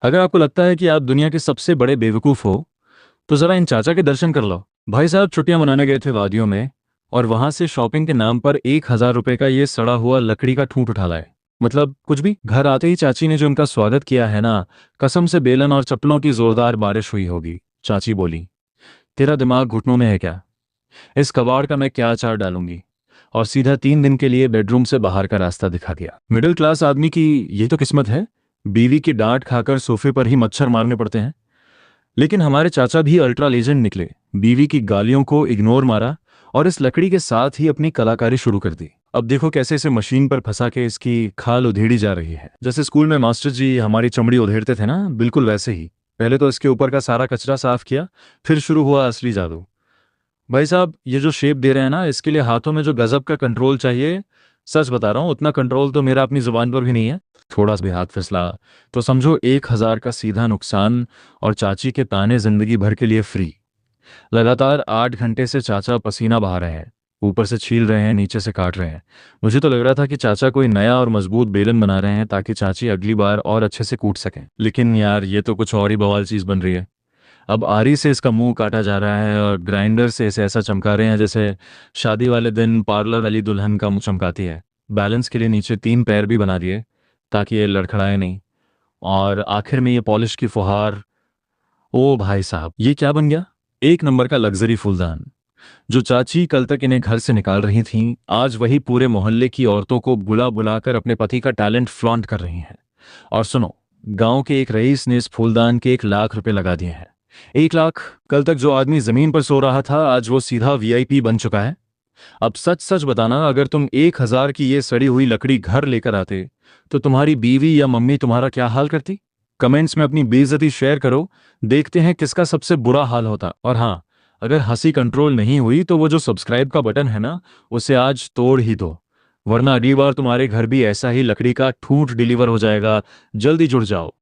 अगर आपको लगता है कि आप दुनिया के सबसे बड़े बेवकूफ़ हो, तो ज़रा इन चाचा के दर्शन कर लो। भाई साहब छुट्टियां मनाने गए थे वादियों में, और वहां से शॉपिंग के नाम पर 1,000 रुपए का ये सड़ा हुआ लकड़ी का ठूंठ उठा लाए। मतलब कुछ भी। घर आते ही चाची ने जो उनका स्वागत किया है ना, कसम से बेलन और चप्पलों की जोरदार बारिश हुई होगी। चाची बोली, तेरा दिमाग घुटनों में है क्या? इस कबाड़ का मैं क्या अचार डालूंगी? और सीधा 3 दिन के लिए बेडरूम से बाहर का रास्ता दिखा दिया। मिडिल क्लास आदमी की ये तो किस्मत है, बीवी की डांट खाकर सोफे पर ही मच्छर मारने पड़ते हैं। लेकिन हमारे चाचा भी अल्ट्रा लेजेंड निकले। बीवी की गालियों को इग्नोर मारा और इस लकड़ी के साथ ही अपनी कलाकारी शुरू कर दी। अब देखो कैसे इसे मशीन पर फंसा के इसकी खाल उधेड़ी जा रही है। जैसे स्कूल में मास्टर जी हमारी चमड़ी उधेड़ते थे ना, बिल्कुल वैसे ही। पहले तो इसके ऊपर का सारा कचरा साफ किया, फिर शुरू हुआ असली जादू। भाई साहब ये जो शेप दे रहे हैं ना, इसके लिए हाथों में जो गजब का कंट्रोल चाहिए, सच बता रहा हूँ उतना कंट्रोल तो मेरा अपनी जुबान पर भी नहीं है। थोड़ा सा भी हाथ फिसला तो समझो 1,000 का सीधा नुकसान, और चाची के ताने जिंदगी भर के लिए फ्री। लगातार 8 घंटे से चाचा पसीना बहा रहे हैं, ऊपर से छील रहे हैं, नीचे से काट रहे हैं। मुझे तो लग रहा था कि चाचा कोई नया और मजबूत बेलन बना रहे हैं ताकि चाची अगली बार और अच्छे से कूट सकें। लेकिन यार ये तो कुछ और ही बवाल चीज़ बन रही है। अब आरी से इसका मुंह काटा जा रहा है और ग्राइंडर से इसे ऐसा चमका रहे हैं जैसे शादी वाले दिन पार्लर वाली दुल्हन का मुंह चमकाती है। बैलेंस के लिए नीचे 3 पैर भी बना दिए ताकि ये लड़खड़ाए नहीं। और आखिर में ये पॉलिश की फुहार। ओ भाई साहब ये क्या बन गया? एक नंबर का लग्जरी फूलदान। जो चाची कल तक इन्हें घर से निकाल रही थीं, आज वही पूरे मोहल्ले की औरतों को बुला बुलाकर अपने पति का टैलेंट फ्लॉन्ट कर रही हैं। और सुनो, गांव के एक रईस ने इस फूलदान के 1,00,000 रुपए लगा दिए हैं। 1,00,000। कल तक जो आदमी जमीन पर सो रहा था, आज वो सीधा वीआईपी बन चुका है। अब सच सच बताना, अगर तुम 1,000 की ये सड़ी हुई लकड़ी घर लेकर आते, तो तुम्हारी बीवी या मम्मी तुम्हारा क्या हाल करती? कमेंट्स में अपनी बेइज्जती शेयर करो, देखते हैं किसका सबसे बुरा हाल होता। और हाँ, अगर हंसी कंट्रोल नहीं हुई तो वो जो सब्सक्राइब का बटन है ना, उसे आज तोड़ ही दो, वरना अगली बार तुम्हारे घर भी ऐसा ही लकड़ी का ठूंठ डिलीवर हो जाएगा। जल्दी जुड़ जाओ।